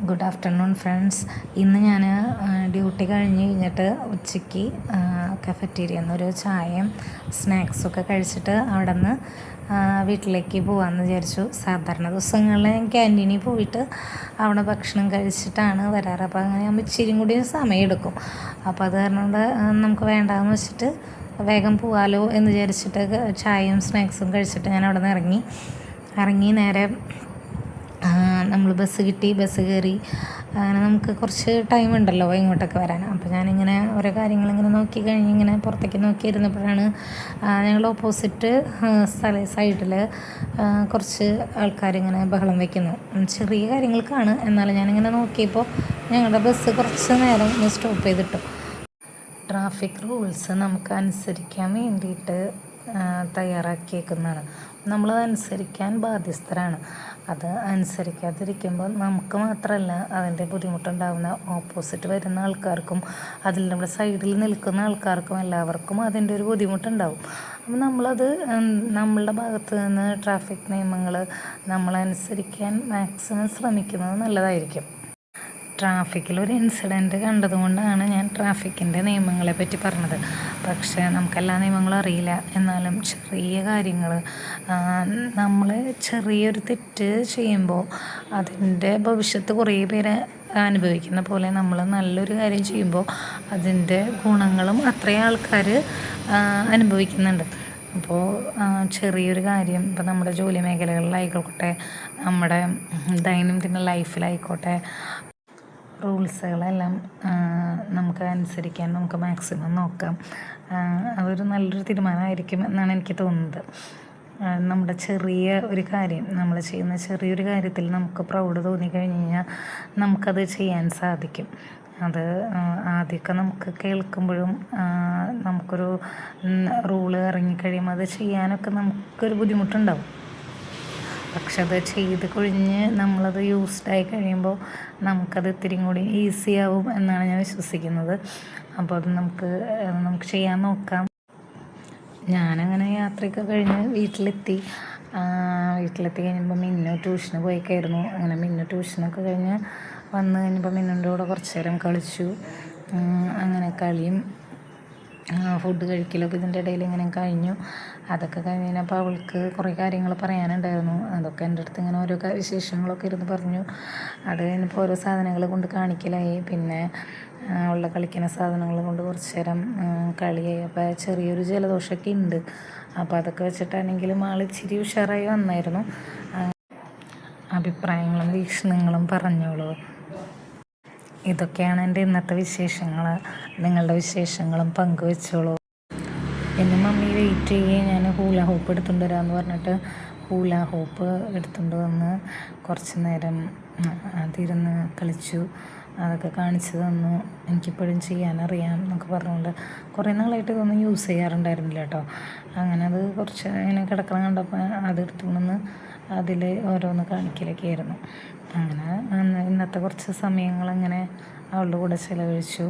Good afternoon friends. ഇന്ന് ഞാൻ duty കഴിഞ്ഞിട്ട് ഉച്ചയ്ക്ക് കഫറ്റീരിയയിൽ നിന്നൊരു ചായയും സ്നാക്സൊക്കെ കഴിച്ചിട്ട് അവിടെ നിന്ന് വീട്ടിലേക്ക് പോകാമെന്ന് വിചാരിച്ചു. സാധാരണ ദിവസങ്ങളിൽ ഞാൻ ക്യാൻറ്റീനിൽ പോയിട്ട് അവിടെ ഭക്ഷണം കഴിച്ചിട്ടാണ് വരാറ്. അപ്പോൾ അങ്ങനെ ആകുമ്പോൾ ഇച്ചിരിയും കൂടി സമയമെടുക്കും. അപ്പോൾ അത് കാരണം കൊണ്ട് നമുക്ക് വേണ്ടാന്ന് വെച്ചിട്ട് വേഗം പോകാമല്ലോ എന്ന് വിചാരിച്ചിട്ട് ചായയും സ്നാക്സും കഴിച്ചിട്ട് ഞാൻ അവിടെ നിന്ന് ഇറങ്ങി നേരെ നമ്മൾ ബസ് കിട്ടി, ബസ് കയറി. അങ്ങനെ നമുക്ക് കുറച്ച് ടൈം ഉണ്ടല്ലോ ഇങ്ങോട്ടൊക്കെ വരാൻ. അപ്പോൾ ഞാനിങ്ങനെ ഓരോ കാര്യങ്ങളിങ്ങനെ നോക്കി കഴിഞ്ഞ് ഇങ്ങനെ പുറത്തേക്ക് നോക്കിയിരുന്നപ്പോഴാണ് ഞങ്ങൾ ഓപ്പോസിറ്റ് സൈഡിൽ കുറച്ച് ആൾക്കാരിങ്ങനെ ബഹളം വയ്ക്കുന്നു. ചെറിയ കാര്യങ്ങൾക്കാണ്, എന്നാലും ഞാനിങ്ങനെ നോക്കിയപ്പോൾ ഞങ്ങളുടെ ബസ് കുറച്ച് നേരം സ്റ്റോപ്പ് ചെയ്തിട്ടു. ട്രാഫിക് റൂൾസ് നമുക്ക് അനുസരിക്കാൻ വേണ്ടിയിട്ട് തയ്യാറാക്കിയേക്കുന്നതാണ്. നമ്മളത് അനുസരിക്കാൻ ബാധ്യസ്ഥരാണ്. അത് അനുസരിക്കാതിരിക്കുമ്പോൾ നമുക്ക് മാത്രമല്ല അതിൻ്റെ ബുദ്ധിമുട്ടുണ്ടാകുന്ന ഓപ്പോസിറ്റ് വരുന്ന ആൾക്കാർക്കും അതിൽ നമ്മുടെ സൈഡിൽ നിൽക്കുന്ന ആൾക്കാർക്കും എല്ലാവർക്കും അതിൻ്റെ ഒരു ബുദ്ധിമുട്ടുണ്ടാവും. അപ്പോൾ നമ്മളത് നമ്മളുടെ ഭാഗത്ത് നിന്ന് ട്രാഫിക് നിയമങ്ങൾ നമ്മളനുസരിക്കാൻ മാക്സിമം ശ്രമിക്കുന്നത് നല്ലതായിരിക്കും. ട്രാഫിക്കിലൊരു ഇൻസിഡൻറ്റ് കണ്ടതുകൊണ്ടാണ് ഞാൻ ട്രാഫിക്കിൻ്റെ നിയമങ്ങളെ പറ്റി പറഞ്ഞത്. പക്ഷേ നമുക്കെല്ലാ നിയമങ്ങളും അറിയില്ല. എന്നാലും ചെറിയ കാര്യങ്ങൾ, നമ്മൾ ചെറിയൊരു തെറ്റ് ചെയ്യുമ്പോൾ അതിൻ്റെ ഭവിഷ്യത്ത് കുറേ പേര് അനുഭവിക്കുന്ന പോലെ നമ്മൾ നല്ലൊരു കാര്യം ചെയ്യുമ്പോൾ അതിൻ്റെ ഗുണങ്ങളും അത്രയും ആൾക്കാർ അനുഭവിക്കുന്നുണ്ട്. അപ്പോൾ ചെറിയൊരു കാര്യം ഇപ്പോൾ നമ്മുടെ ജോലി മേഖലകളിലായിക്കോട്ടെ, നമ്മുടെ ദൈനംദിന ലൈഫിലായിക്കോട്ടെ, റൂൾസുകളെല്ലാം നമുക്ക് അനുസരിക്കാൻ നമുക്ക് മാക്സിമം നോക്കാം. അതൊരു നല്ലൊരു തീരുമാനമായിരിക്കും എന്നാണ് എനിക്ക് തോന്നുന്നത്. നമ്മുടെ ചെറിയ ഒരു കാര്യം, നമ്മൾ ചെയ്യുന്ന ചെറിയൊരു കാര്യത്തിൽ നമുക്ക് പ്രൗഡ് തോന്നിക്കഴിഞ്ഞ് കഴിഞ്ഞാൽ നമുക്കത് ചെയ്യാൻ സാധിക്കും. അത് ആദ്യമൊക്കെ നമുക്ക് കേൾക്കുമ്പോഴും നമുക്കൊരു റൂള് ഇറങ്ങിക്കഴിയുമ്പോൾ അത് ചെയ്യാനൊക്കെ നമുക്കൊരു ബുദ്ധിമുട്ടുണ്ടാവും. പക്ഷെ അത് ചെയ്ത് കഴിഞ്ഞ് നമ്മളത് യൂസ്ഡായി കഴിയുമ്പോൾ നമുക്കത് ഇത്തിരി കൂടി ഈസി ആവും എന്നാണ് ഞാൻ വിശ്വസിക്കുന്നത്. അപ്പോൾ അത് നമുക്ക് ചെയ്യാൻ നോക്കാം. ഞാനങ്ങനെ യാത്രയൊക്കെ കഴിഞ്ഞ് വീട്ടിലെത്തി കഴിഞ്ഞപ്പോൾ മിന്നു ട്യൂഷന് പോയിക്കായിരുന്നു. അങ്ങനെ മിന്നു ട്യൂഷനൊക്കെ കഴിഞ്ഞ് വന്ന് കഴിഞ്ഞപ്പോൾ മിന്നുൻ്റെ കൂടെ കുറച്ച് നേരം കളിച്ചു. അങ്ങനെ കളിയും ഫുഡ് കഴിക്കലൊക്കെ ഇതിൻ്റെ ഇടയിൽ ഇങ്ങനെ കഴിഞ്ഞു. അതൊക്കെ കഴിഞ്ഞപ്പോൾ അവൾക്ക് കുറേ കാര്യങ്ങൾ പറയാനുണ്ടായിരുന്നു. അതൊക്കെ എൻ്റെ അടുത്ത് ഇങ്ങനെ ഓരോ വിശേഷങ്ങളൊക്കെ ഇരുന്ന് പറഞ്ഞു. അത് കഴിഞ്ഞപ്പോൾ ഓരോ സാധനങ്ങൾ കൊണ്ട് കാണിക്കലായി. പിന്നെ അവളുടെ കളിക്കുന്ന സാധനങ്ങൾ കൊണ്ട് കുറച്ച് നേരം കളിയായി. അപ്പോൾ ചെറിയൊരു ജലദോഷമൊക്കെ ഉണ്ട്. അപ്പോൾ അതൊക്കെ വെച്ചിട്ടാണെങ്കിലും ആൾ ഇച്ചിരി ഉഷാറായി വന്നായിരുന്നു. അഭിപ്രായങ്ങളും വീക്ഷണങ്ങളും പറഞ്ഞോളൂ. ഇതൊക്കെയാണ് എൻ്റെ ഇന്നത്തെ വിശേഷങ്ങൾ. നിങ്ങളുടെ വിശേഷങ്ങളും പങ്കുവെച്ചോളൂ. പിന്നെ മമ്മി വെയിറ്റ് ചെയ്യേ, ഞാൻ ഹൂല ഹൂപ്പ് എടുത്തുകൊണ്ട് വരാമെന്ന് പറഞ്ഞിട്ട് ഹൂല ഹൂപ്പ് എടുത്തുകൊണ്ട് വന്ന് കുറച്ച് നേരം അതിരുന്ന് കളിച്ചു. അതൊക്കെ കാണിച്ചു തന്നു. എനിക്കിപ്പോഴും ചെയ്യാനറിയാം എന്നൊക്കെ പറഞ്ഞുകൊണ്ട് കുറേ നാളായിട്ട് ഇതൊന്നും യൂസ് ചെയ്യാറുണ്ടായിരുന്നില്ല കേട്ടോ. അങ്ങനെ അത് കുറച്ച് ഇങ്ങനെ കിടക്കണം കണ്ടപ്പോൾ അതെടുത്തുകൊണ്ടൊന്ന് അതിൽ ഓരോന്ന് കാണിക്കലൊക്കെ ആയിരുന്നു. അങ്ങനെ ഇന്നത്തെ കുറച്ച് സമയങ്ങളങ്ങനെ അവളുടെ കൂടെ ചിലവഴിച്ചു.